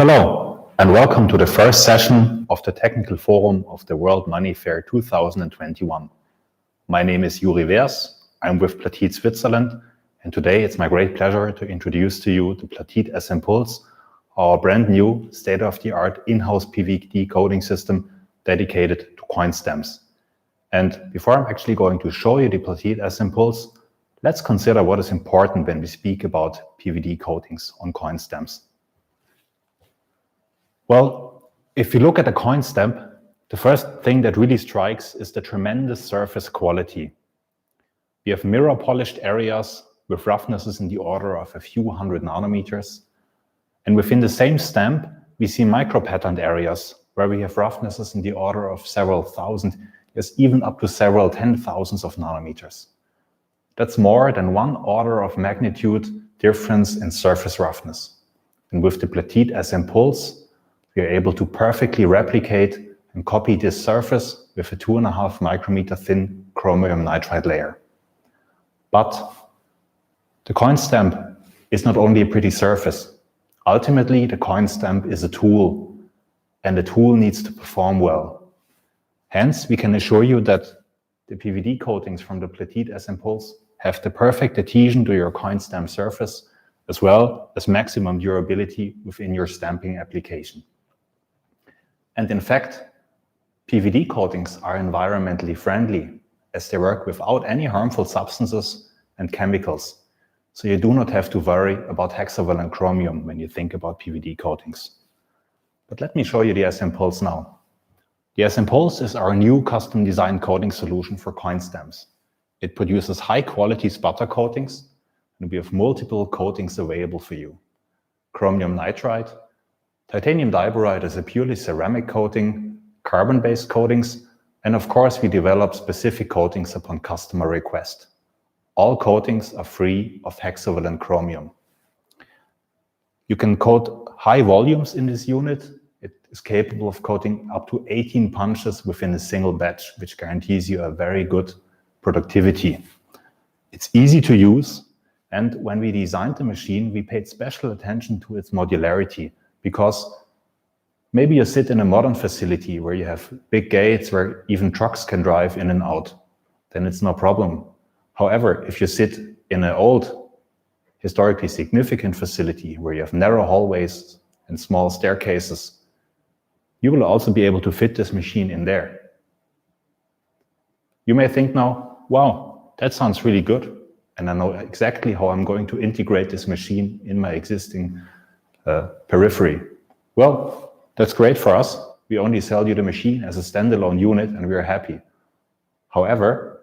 Hello, and welcome to the first session of the Technical Forum of the World Money Fair 2021. My name is Juri Vers, I'm with Platit Switzerland, and today it's my great pleasure to introduce to you the Platit S-MPuls, our brand new state-of-the-art in-house PVD coating system dedicated to coin stamps. And before I'm actually going to show you the Platit S-MPuls, let's consider what is important when we speak about PVD coatings on coin stamps. Well, if you look at a coin stamp, the first thing that really strikes is the tremendous surface quality. We have mirror polished areas with roughnesses in the order of a few hundred nanometers. And within the same stamp, we see micro-patterned areas where we have roughnesses in the order of several thousand, yes, even up to several 10,000s of nanometers. That's more than one order of magnitude difference in surface roughness. And with the Platit S-MPuls, we are able to perfectly replicate and copy this surface with a 2.5 micrometer thin chromium nitride layer. But the coin stamp is not only a pretty surface. Ultimately, the coin stamp is a tool, and the tool needs to perform well. Hence, we can assure you that the PVD coatings from the Platit S-MPuls have the perfect adhesion to your coin stamp surface, as well as maximum durability within your stamping application. And in fact, PVD coatings are environmentally friendly as they work without any harmful substances and chemicals. So you do not have to worry about hexavalent chromium when you think about PVD coatings. But let me show you the S-MPuls now. The S-MPuls is our new custom designed coating solution for coin stamps. It produces high quality sputter coatings, and we have multiple coatings available for you. Chromium nitride, titanium diboride is a purely ceramic coating, carbon-based coatings, and of course we develop specific coatings upon customer request. All coatings are free of hexavalent chromium. You can coat high volumes in this unit. It is capable of coating up to 18 punches within a single batch, which guarantees you a very good productivity. It's easy to use, and when we designed the machine, we paid special attention to its modularity. Because maybe you sit in a modern facility where you have big gates where even trucks can drive in and out, then it's no problem. However, if you sit in an old, historically significant facility where you have narrow hallways and small staircases, you will also be able to fit this machine in there. You may think now, wow, that sounds really good, and I know exactly how I'm going to integrate this machine in my existing periphery. Well, that's great for us. We only sell you the machine as a standalone unit and we're happy. However,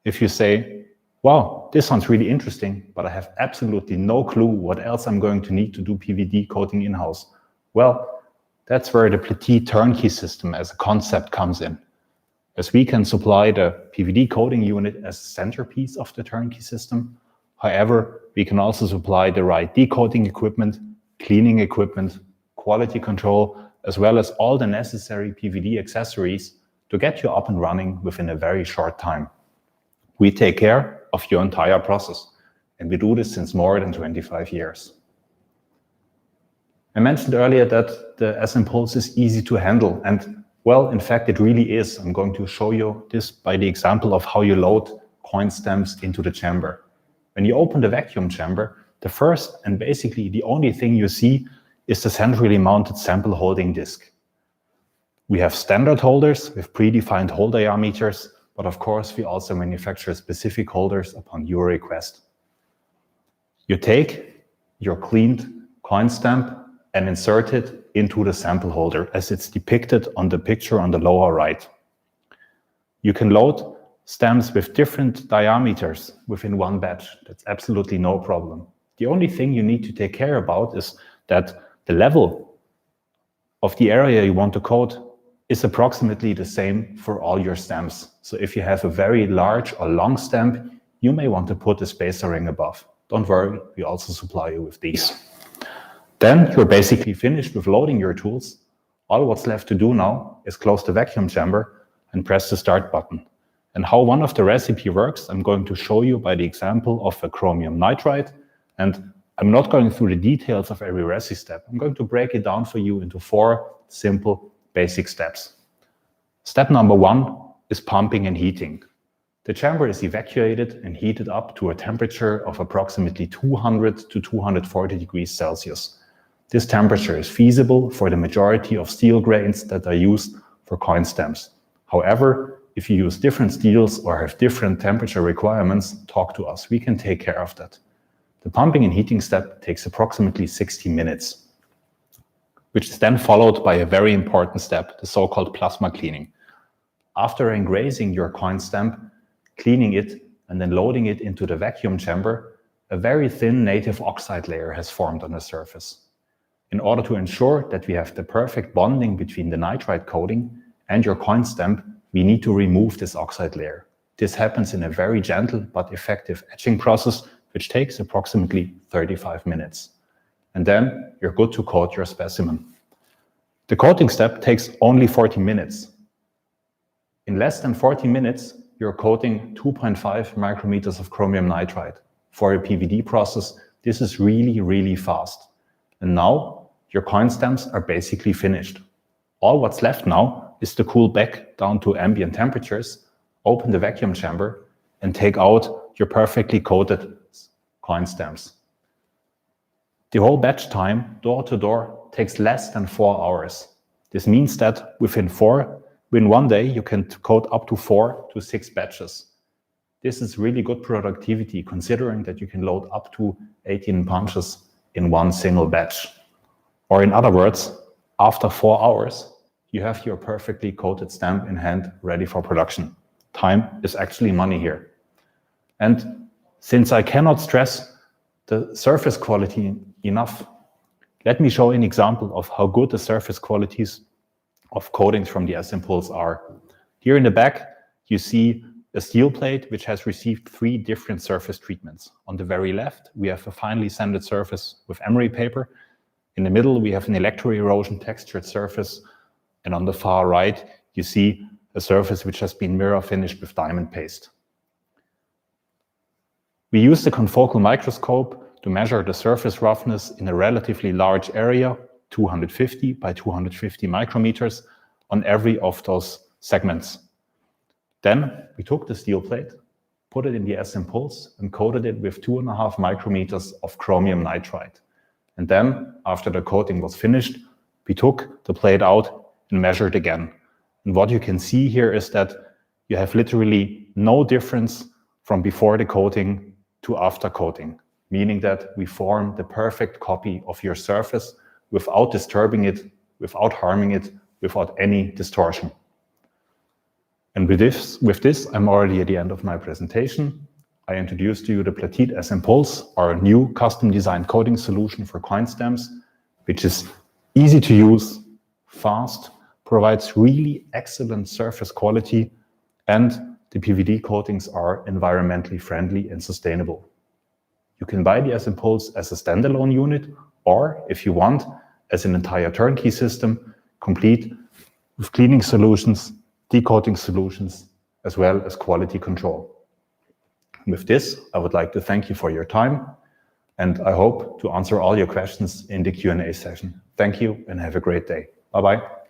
if you say, wow, this sounds really interesting, but I have absolutely no clue what else I'm going to need to do PVD coating in-house. Well, that's where the Platit Turnkey System as a concept comes in. As we can supply the PVD coating unit as a centerpiece of the Turnkey System. However, we can also supply the right decoating equipment, cleaning equipment, quality control, as well as all the necessary PVD accessories to get you up and running within a very short time. We take care of your entire process, and we do this since more than 25 years. I mentioned earlier that the S-MPuls is easy to handle, and well, in fact, it really is. I'm going to show you this by the example of how you load coin stamps into the chamber. When you open the vacuum chamber, the first and basically the only thing you see is the centrally mounted sample holding disc. We have standard holders with predefined hole diameters, but of course we also manufacture specific holders upon your request. You take your cleaned coin stamp and insert it into the sample holder as it's depicted on the picture on the lower right. You can load stamps with different diameters within one batch. That's absolutely no problem. The only thing you need to take care about is that the level of the area you want to coat is approximately the same for all your stamps. So if you have a very large or long stamp, you may want to put a spacer ring above. Don't worry, we also supply you with these. Then you're basically finished with loading your tools. All what's left to do now is close the vacuum chamber and press the start button. And how one of the recipe works, I'm going to show you by the example of a chromium nitride. And I'm not going through the details of every resi step. I'm going to break it down for you into 4 simple basic steps. Step number 1 is pumping and heating. The chamber is evacuated and heated up to a temperature of approximately 200 to 240 degrees Celsius. This temperature is feasible for the majority of steel grains that are used for coin stamps. However, if you use different steels or have different temperature requirements, talk to us. We can take care of that. The pumping and heating step takes approximately 60 minutes, which is then followed by a very important step, the so-called plasma cleaning. After engrazing your coin stamp, cleaning it, and then loading it into the vacuum chamber, a very thin native oxide layer has formed on the surface. In order to ensure that we have the perfect bonding between the nitride coating and your coin stamp, we need to remove this oxide layer. This happens in a very gentle but effective etching process, which takes approximately 35 minutes. And then you're good to coat your specimen. The coating step takes only 40 minutes. In less than 40 minutes, you're coating 2.5 micrometers of chromium nitride. For a PVD process, this is really, really fast. And now your coin stamps are basically finished. All what's left now is to cool back down to ambient temperatures, open the vacuum chamber, and take out your perfectly coated coin stamps. The whole batch time, door to door, takes less than 4 hours. This means that within 1 day, you can coat up to 4 to 6 batches. This is really good productivity, considering that you can load up to 18 punches in one single batch. Or in other words, after 4 hours, you have your perfectly coated stamp in hand, ready for production. Time is actually money here. And since I cannot stress the surface quality enough, let me show an example of how good the surface qualities of coatings from the S-MPuls are. Here in the back, you see a steel plate which has received 3 different surface treatments. On the very left, we have a finely sanded surface with emery paper. In the middle, we have an electro-erosion textured surface. And on the far right, you see a surface which has been mirror finished with diamond paste. We use the confocal microscope to measure the surface roughness in a relatively large area, 250 by 250 micrometers on every of those segments. Then we took the steel plate, put it in the S-MPuls, and coated it with 2.5 micrometers of chromium nitride. And then, after the coating was finished, we took the plate out and measured again. And what you can see here is that you have literally no difference from before the coating to after coating, meaning that we form the perfect copy of your surface without disturbing it, without harming it, without any distortion. And with this, I'm already at the end of my presentation. I introduced to you the Platit S-MPuls, our new custom designed coating solution for coin stamps, which is easy to use, fast, provides really excellent surface quality, and the PVD coatings are environmentally friendly and sustainable. You can buy the S-MPuls as a standalone unit, or if you want, as an entire turnkey system, complete with cleaning solutions, decoating solutions, as well as quality control. With this, I would like to thank you for your time, and I hope to answer all your questions in the Q&A session. Thank you and have a great day. Bye-bye.